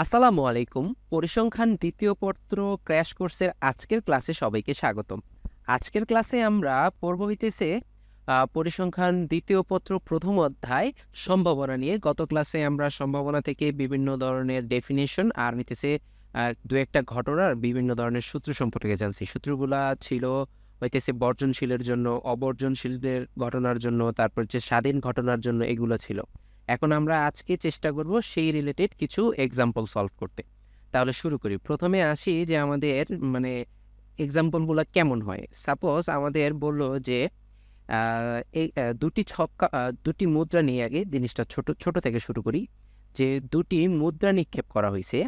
আসসালামু আলাইকুম। পরিসংখ্যান দ্বিতীয় পত্র ক্র্যাশ কোর্সের আজকের ক্লাসে সবাইকে স্বাগতম। আজকের ক্লাসে আমরা পড়ব হইতেছে পরিসংখ্যান দ্বিতীয় পত্র প্রথম অধ্যায় সম্ভাবনা নিয়ে। গত ক্লাসে আমরা সম্ভাবনা থেকে বিভিন্ন ধরনের ডেফিনিশন আর হইতেছে দু একটা ঘটনার বিভিন্ন ধরনের সূত্র সম্পর্কে জানছি। সূত্রগুলা ছিল হইতেছে বর্জনশীলের জন্য, অবর্জনশীলদের ঘটনার জন্য, তারপর হচ্ছে স্বাধীন ঘটনার জন্য এগুলো ছিল। এখন আমরা আজকে চেষ্টা করব সেই রিলেটেড কিছু এক্সাম্পল সলভ করতে। তাহলে শুরু করি। প্রথমে আসি যে আমাদের মানে এক্সাম্পলগুলা কেমন হয়। সাপোজ আমাদের বলল যে এই ২টি ছক্কা ২টি মুদ্রা নিয়ে আগে জিনিসটা ছোট থেকে শুরু করি। যে ২টি মুদ্রা নিক্ষেপ করা হইছে।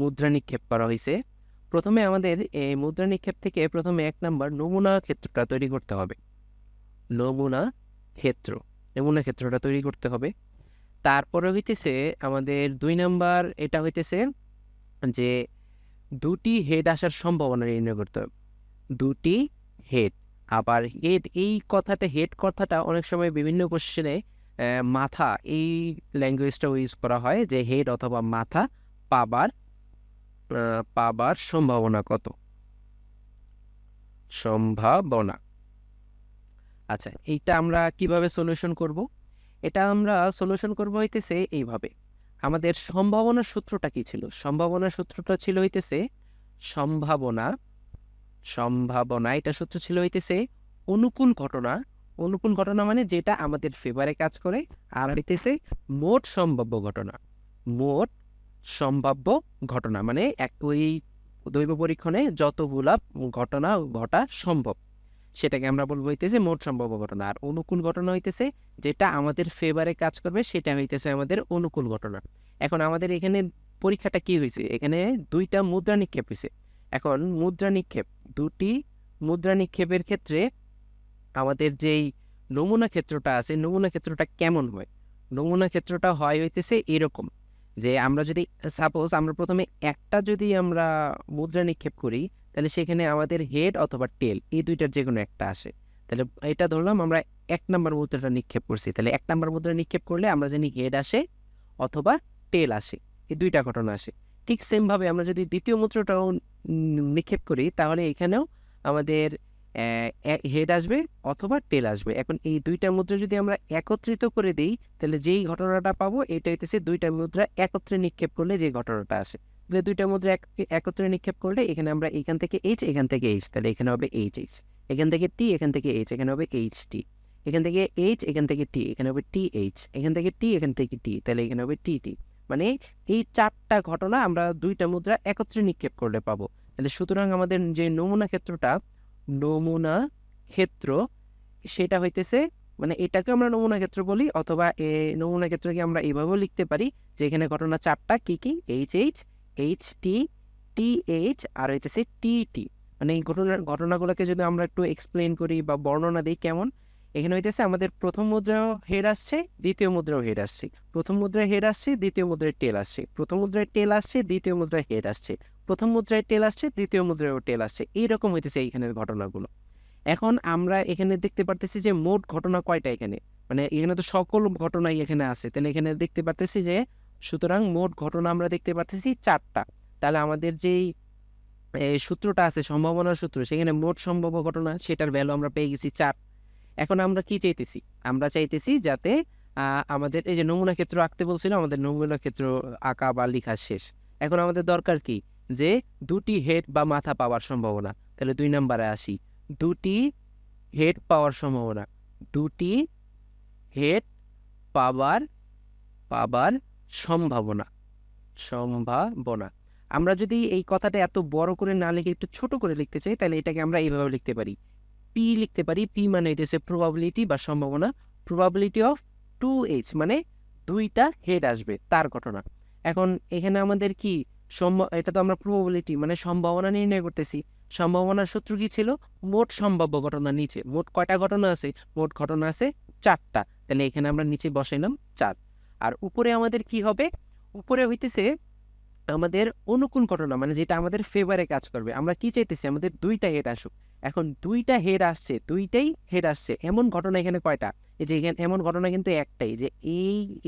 মুদ্রা নিক্ষেপ করা হইছে। প্রথমে আমাদের এই মুদ্রা নিক্ষেপ থেকে প্রথমে ১ নাম্বার নমুনা ক্ষেত্রটা তৈরি করতে হবে। নমুনা ক্ষেত্র। নমুনা ক্ষেত্রটা তৈরি করতে হবে। তারপরে হইতেছে আমাদের ২ নাম্বার এটা হইতেছে যে ২টি হেড আসার সম্ভাবনা নির্ণয় করতে হবে। ২টি হেড। আবার হেড এই কথাটা হেড কথাটা অনেক সময় বিভিন্ন কোশ্চেনে মাথা এই ল্যাঙ্গুয়েজটাও ইউজ করা হয় যে হেড অথবা মাথা পাবার সম্ভাবনা কত? সম্ভাবনা। আচ্ছা, এইটা আমরা কিভাবে সলিউশন করব? এটা আমরা সলিউশন করব হইতেছে এইভাবে। আমাদের সম্ভাবনার সূত্রটা কি ছিল? সম্ভাবনার সূত্রটা ছিল হইতেছে সম্ভাবনা, এটা সূত্র ছিল হইতেছে অনুকূল ঘটনা। অনুকূল ঘটনা মানে যেটা আমাদের ফেভারে কাজ করে। আর হইতেছে মোট সম্ভাব্য ঘটনা। মোট সম্ভাব্য ঘটনা মানে ওই দৈব পরীক্ষণে যতগুলা ঘটনা ঘটা সম্ভব সেটাকে আমরা বলবো হইতেছে মোট সম্ভাব্য ঘটনা। আর অনুকূল ঘটনা হইতেছে যেটা আমাদের ফেভারে কাজ করবে সেটা হইতেছে আমাদের অনুকূল ঘটনা। এখন আমাদের এখানে পরীক্ষাটা কি হয়েছে? এখানে ২টা মুদ্রা নিক্ষেপ হয়েছে। এখন মুদ্রা নিক্ষেপ ২টি মুদ্রা নিক্ষেপের ক্ষেত্রে আমাদের যেই নমুনা ক্ষেত্রটা আছে, নমুনা ক্ষেত্রটা কেমন হয়? নমুনা ক্ষেত্রটা হয় হইতেছে এরকম যে আমরা যদি সাপোজ আমরা প্রথমে একটা যদি আমরা মুদ্রা নিক্ষেপ করি তাহলে সেখানে আমাদের হেড অথবা টেল এই দুইটার যে কোনো একটা আসে। তাহলে এটা ধরলাম আমরা ১ নাম্বার মুদ্রাটা নিক্ষেপ করছি। তাহলে ১ নাম্বার মুদ্রা নিক্ষেপ করলে আমরা জানি হেড আসে অথবা টেল আসে। এই ২টা ঘটনা আসে। ঠিক সেম ভাবে আমরা যদি দ্বিতীয় মুদ্রাটাও নিক্ষেপ করি তাহলে এখানেও আমাদের হেড আসবে অথবা টেল আসবে। এখন এই ২টা মুদ্রা যদি আমরা একত্রিত করে দেই তাহলে যেই ঘটনাটা পাবো এটা হইতেছে ২টা মুদ্রা একত্রে নিক্ষেপ করলে যে ঘটনাটা আসে। তাহলে ২টা মুদ্রা একত্রে নিক্ষেপ করলে এখানে আমরা এখান থেকে এইচ, এখান থেকে এইচ, তাহলে এখানে হবে এইচ এইচ। এখান থেকে টি, এখান থেকে এইচ, এখানে হবে এইচ টি। এখান থেকে এইচ, এখান থেকে টি, এখানে হবে টি এইচ। এখান থেকে টি, এখান থেকে টি, তাহলে এখানে হবে টি টি। মানে এই ৪টা ঘটনা আমরা ২টা মুদ্রা একত্রে নিক্ষেপ করলে পাবো। তাহলে সুতরাং আমাদের যে নমুনা ক্ষেত্রটা, নমুনা ক্ষেত্র সেটা হইতেছে মানে এটাকে আমরা নমুনা ক্ষেত্র বলি অথবা নমুনা ক্ষেত্রকে আমরা এভাবেও লিখতে পারি যে এখানে ঘটনা ৪টা কি কি? H H, H T, T H আর হইতেছে টি টি। মানে এই ঘটনাগুলোকে যদি আমরা একটু এক্সপ্লেইন করি বা বর্ণনা দিই কেমন? এখানে হইতেছে আমাদের প্রথম মুদ্রাও হেড আসছে, দ্বিতীয় মুদ্রাও হেড আসছে। প্রথম মুদ্রায় হেড আসছে, দ্বিতীয় মুদ্রায় টেল আসছে। প্রথম মুদ্রায় টেল আসছে, দ্বিতীয় মুদ্রায় হেড আসছে। প্রথম মুদ্রায় টেল আসছে, দ্বিতীয় মুদ্রায়ও টেল আসছে। এইরকম হইতেছে এইখানের ঘটনাগুলো। এখন আমরা এখানে দেখতে পারতেছি যে মোট ঘটনা কয়টা এখানে? মানে এখানে তো সকল ঘটনাই এখানে আছে। তাহলে এখানে দেখতে পারতেছি যে সুতরাং মোট ঘটনা আমরা দেখতে পারতেছি ৪টা। তাহলে আমাদের যেই সূত্রটা আছে সম্ভাবনার সূত্র সেখানে মোট সম্ভাব্য ঘটনা সেটার ভ্যালু আমরা পেয়ে গেছি ৪। এখন আমরা কি চাইতেছি? আমরা চাইতেছি যাতে আমাদের এই যে নমুনা ক্ষেত্র আঁকতে বলছিল আমাদের নমুনা ক্ষেত্র আঁকা বা লিখা শেষ। এখন আমাদের দরকার কি? যে ২টি হেড বা মাথা পাওয়ার সম্ভাবনা। তাহলে ২ নাম্বারে আসি। ২টি হেড পাওয়ার সম্ভাবনা। ২টি হেড পাওয়ার পাবার সম্ভাবনা। সম্ভাবনা। আমরা যদি এই কথাটা এত বড় করে না লিখে একটু ছোট করে লিখতে চাই তাহলে এটাকে আমরা এইভাবে লিখতে পারি। পি লিখতে পারি। পি মানে হইতেছে প্রবাবিলিটি বা সম্ভাবনা। প্রবাবিলিটি অফ 2H মানে ২টা হেড আসবে তার ঘটনা। এখন এখানে আমাদের কি এটা তো আমরা প্রবাবিলিটি মানে সম্ভাবনা নির্ণয় করতেছি। সম্ভাবনার সূত্র কি ছিল? মোট সম্ভাব্য ঘটনা নিচে। মোট কয়টা ঘটনা আছে? মোট ঘটনা আছে ৪টা। তাহলে এখানে আমরা নিচে বসাইলাম ৪। আর উপরে আমাদের কি হবে? উপরে হইতেছে আমাদের অনুকূল ঘটনা মানে যেটা আমাদের ফেভারে কাজ করবে। আমরা কি চাইতেছি? আমাদের ২টা হেড আসুক। এখন ২টা হেড আসছে, ২টাই হেড আসছে। এমন ঘটনা এখানে কয়টা? এই যে এখানে এমন ঘটনা কিন্তু একটাই যে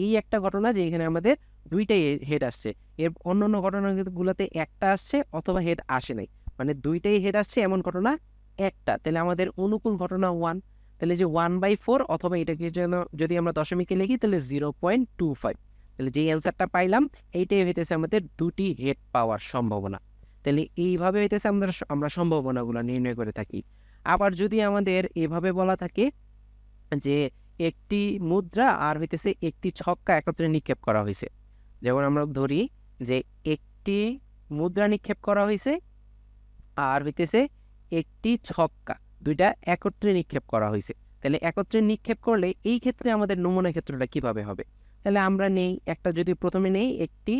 এই একটা ঘটনা যে এখানে আমাদের দুইটাই হেড আসছে। এর অন্যান্য ঘটনাগুলোতে একটা আসছে অথবা হেড আসে নাই, মানে দুইটাই হেড আসছে এমন ঘটনা একটা। তাহলে আমাদের অনুকূল ঘটনা 1। তাহলে যে 1/4 অথবা এটাকে যেন যদি আমরা দশমিকে লিখি তাহলে 0.25। তাহলে যে অ্যান্সারটা পাইলাম এইটাই হইতেছে আমাদের দুটি হেড পাওয়ার সম্ভাবনা। তাহলে এইভাবে হইতেছে আমরা সম্ভাবনাগুলো নির্ণয় করে থাকি। আবার যদি আমাদের এভাবে বলা থাকে যে একটি মুদ্রা আর হইতেছে একটি ছক্কা একত্রে নিক্ষেপ করা হয়েছে, যেমন আমরা ধরি যে একটি মুদ্রা নিক্ষেপ করা হয়েছে আর হইতেছে একটি ছক্কা, দুইটা একত্রে নিক্ষেপ করা হয়েছে। তাহলে একত্রে নিক্ষেপ করলে এই ক্ষেত্রে আমাদের নমুনা ক্ষেত্রটা কিভাবে হবে? তাহলে আমরা নেই একটা, যদি প্রথমে নেই একটি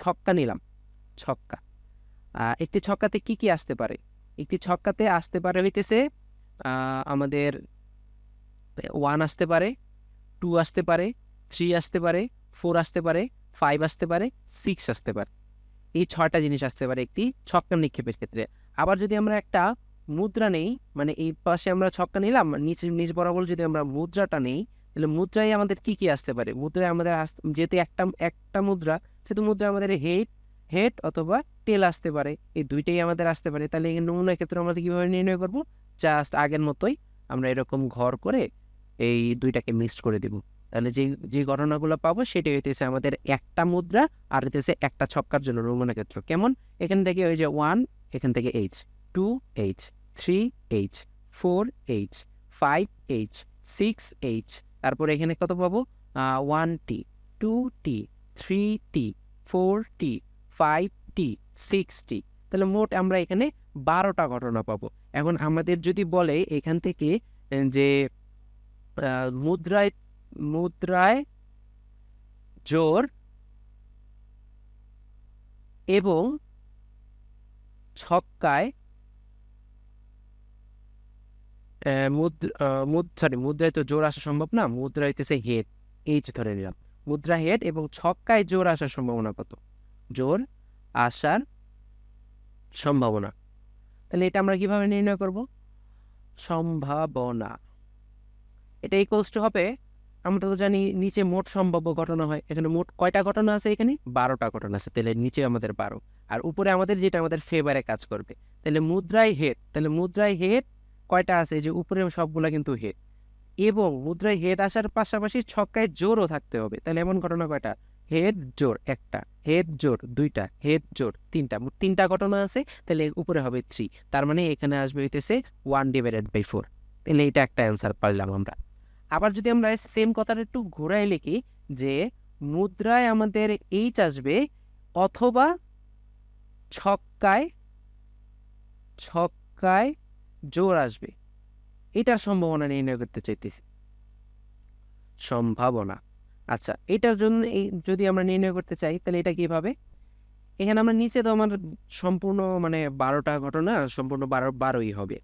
ছক্কা নিলাম, ছক্কা। একটি ছক্কাতে কি কি আসতে পারে? একটি ছক্কাতে আসতে পারে হইতেছে আমাদের 1 আসতে পারে, 2 আসতে পারে, 3 আসতে পারে, 4 আসতে পারে, 5 আসতে পারে, 6 আসতে পারে। এই 6টা জিনিস আসতে পারে একটি ছক্কা নিক্ষেপের ক্ষেত্রে। আবার যদি আমরা একটা মুদ্রা নেই, মানে এই পাশে আমরা ছক্কা নিলাম, নিচ বরাবর যদি আমরা মুদ্রাটা নেই, তাহলে মুদ্রায় আমাদের কি কি আসতে পারে? মুদ্রায় আমাদের যেহেতু একটা মুদ্রা, সেহেতু মুদ্রায় আমাদের হেড অথবা টেল আসতে পারে। এই দুইটাই আমাদের আসতে পারে। তাহলে এই নমুনার ক্ষেত্রে আমরা কিভাবে নির্ণয় করব? জাস্ট আগের মতোই আমরা এরকম ঘর করে এই দুইটাকে মিক্সড করে দিব। তাহলে যে ঘটনাগুলো পাবো সেটা হইতেছে আমাদের একটা মুদ্রা আর হইতেছে একটা ছক্কার জন্য নমুনা ক্ষেত্র। কেমন? এখান থেকে ওই যে 1, এখান থেকে h, 2h, 3h, 4h, 5h, 6h, তারপরে এখানে কত পাবো? 1t, 2t, 3t, 4t, 5t, 6t। তাহলে মোট আমরা এখানে 12টা ঘটনা পাবো। এখন আমাদের যদি বলে এখান থেকে যে মুদ্রায় জোর এবং ছক্কায় মুদ্রায় তো জোর আসা সম্ভব না, মুদ্রা হইতেছে হেড, এইচ ধরে নিলাম। মুদ্রা হেড এবং ছক্কায় জোর আসার সম্ভাবনা কত? জোর আসার সম্ভাবনা। তাহলে এটা আমরা কিভাবে নির্ণয় করব? সম্ভাবনা এটা ইকুয়ালস টু হবে, আমরা তো জানি নিচে মোট সম্ভাব্য ঘটনা হয়, এখানে মোট কয়টা ঘটনা আছে? এখানে 12টা ঘটনা আছে। তাহলে নিচে আমাদের 12 আর উপরে আমাদের যেটা আমাদের ফেভারে কাজ করবে। তাহলে মুদ্রায় হেড কয়টা আছে? যে উপরে সবগুলা কিন্তু হেড, এবং মুদ্রায় হেড আসার পাশাপাশি ছক্কায় জোরও থাকতে হবে। তাহলে এমন ঘটনা কয়টা? হেড জোর একটা, হেড জোর দুইটা, হেড জোর তিনটা, মোট 3টা ঘটনা আছে। তাহলে উপরে হবে 3, তার মানে এখানে আসবে হইতেছে 1/4। তাহলে এটা একটা অ্যান্সার পাইলাম আমরা। আবার যদি আমরা সেম কথাটা একটু ঘোরায় লিখি যে মুদ্রায় আমাদের এইচ আসবে অথবা ছক্কায় জোর আসবে, এটার সম্ভাবনা নির্ণয় করতে চাইতেছি। সম্ভাবনা, আচ্ছা, এটার জন্য যদি আমরা নির্ণয় করতে চাই তাহলে এটা কিভাবে? এখানে আমরা নিচে তো আমার সম্পূর্ণ মানে 12টা ঘটনা, সম্পূর্ণ 12ই হবে।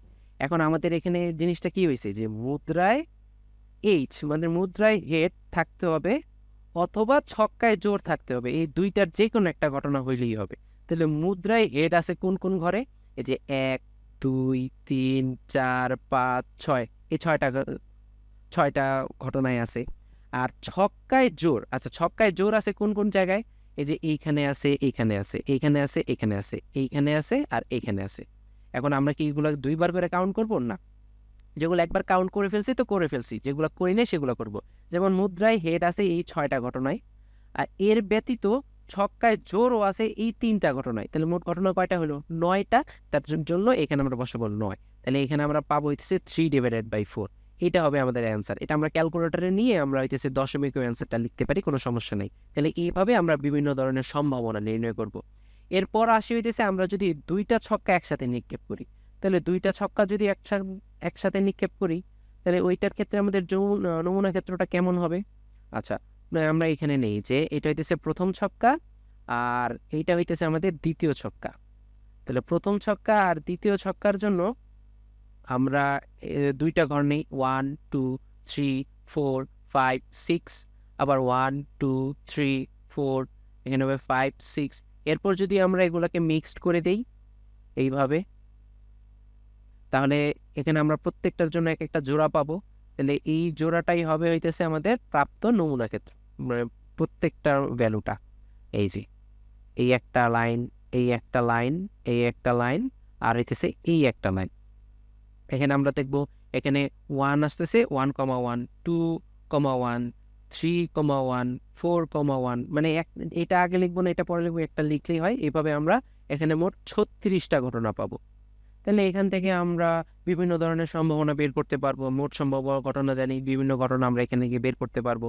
এখন আমাদের এখানে জিনিসটা কি হয়েছে যে মুদ্রায় এইচ মানে মুদ্রায় হেড থাকতে হবে অথবা ছক্কায় জোর থাকতে হবে, এই দুইটার যে কোনো একটা ঘটনা হইলেই হবে। তাহলে মুদ্রায় হেড আছে কোন কোন ঘরে? এই যে 1, 2, 3, 4, 5, 6, এই 6টা ঘটনায় আছে। আর ছক্কায় জোর, আচ্ছা ছক্কায় জোর আছে কোন কোন জায়গায়? এই যে এইখানে আছে, এইখানে আছে, এইখানে আছে, এখানে আছে, এইখানে আছে আর এইখানে আছে। এখন আমরা কি এগুলো দুইবার করে কাউন্ট করবো? না, যেগুলো একবার কাউন্ট করে ফেলছি তো করে ফেলছি, যেগুলো করি নাই সেগুলো করব। যেমন মুদ্রায় হেড আছে এই 6টা ঘটনায়, আর এর ব্যতীত ছক্কায় জোরও আছে এই 3টা ঘটনায়। তাহলে মোট ঘটনা কয়টা হলো? 9টা। তার জন্য এখানে আমরা বসাবো 9। তাহলে এখানে আমরা পাবো হইতেছে 3/4। এটা হবে আমাদের অ্যান্সার। এটা আমরা ক্যালকুলেটরে নিয়ে আমরা হইতেছে দশমিক অ্যান্সারটা লিখতে পারি, কোনো সমস্যা নেই। তাহলে এইভাবে আমরা বিভিন্ন ধরনের সম্ভাবনা নির্ণয় করব। এরপর আসি হইতেছে আমরা যদি 2টা ছক্কা একসাথে নিক্ষেপ করি, তাহলে 2টা ছক্কা যদি একসাথে নিক্ষেপ করি তাহলে ওইটার ক্ষেত্রে আমাদের নমুনা ক্ষেত্রটা কেমন হবে? আচ্ছা, আমরা এখানে নেই যে এটা হইতেছে প্রথম ছক্কা আর এইটা হইতেছে আমাদের দ্বিতীয় ছক্কা। তাহলে প্রথম ছক্কা আর দ্বিতীয় ছক্কার জন্য আমরা 2টা ঘর নেই, 1, 2, 3, 4, 5, 6, আবার 1, 2, 3, 4, এখানে হবে 5, 6। এরপর যদি আমরা এগুলাকে মিক্সড করে দেই এইভাবে, তাহলে এখানে আমরা প্রত্যেকটার জন্য এক একটা জোড়া পাবো। তাহলে এই জোড়াটাই হবে হইতেছে আমাদের প্রাপ্ত নমুনা ক্ষেত্র, মানে প্রত্যেকটার ভ্যালুটা। এই যে এই একটা লাইন, এই একটা লাইন, এই একটা লাইন, আর হইতেছে এই একটা লাইন। এখানে আমরা দেখব এখানে 1 আসতেছে 1,1, 2,1, 3,1, 4,1, মানে এটা আগে লিখবো না এটা পরে লিখবো, একটা লিখলেই হয়। এভাবে আমরা এখানে মোট 36টা ঘটনা পাবো। তাহলে এখান থেকে আমরা বিভিন্ন ধরনের সম্ভাবনা বের করতে পারবো। মোট সম্ভাব্য ঘটনা জানি, বিভিন্ন ঘটনা আমরা এখানে গিয়ে বের করতে পারবো।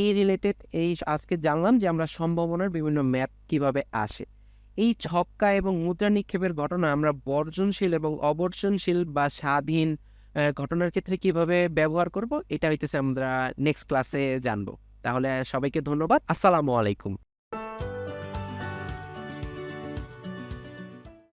এই রিলেটেড আজকে জানলাম যে আমরা সম্ভাবনার বিভিন্ন ম্যাথ কিভাবে আসে। এই ছক্কা এবং মুদ্রা নিক্ষেপের ঘটনা আমরা বর্জনশীল এবং অবর্জনশীল বা স্বাধীন ঘটনার ক্ষেত্রে কিভাবে ব্যবহার করব, এটা হইতেছে আমরা নেক্সট ক্লাসে জানবো। তাহলে সবাইকে ধন্যবাদ। আসসালামু আলাইকুম।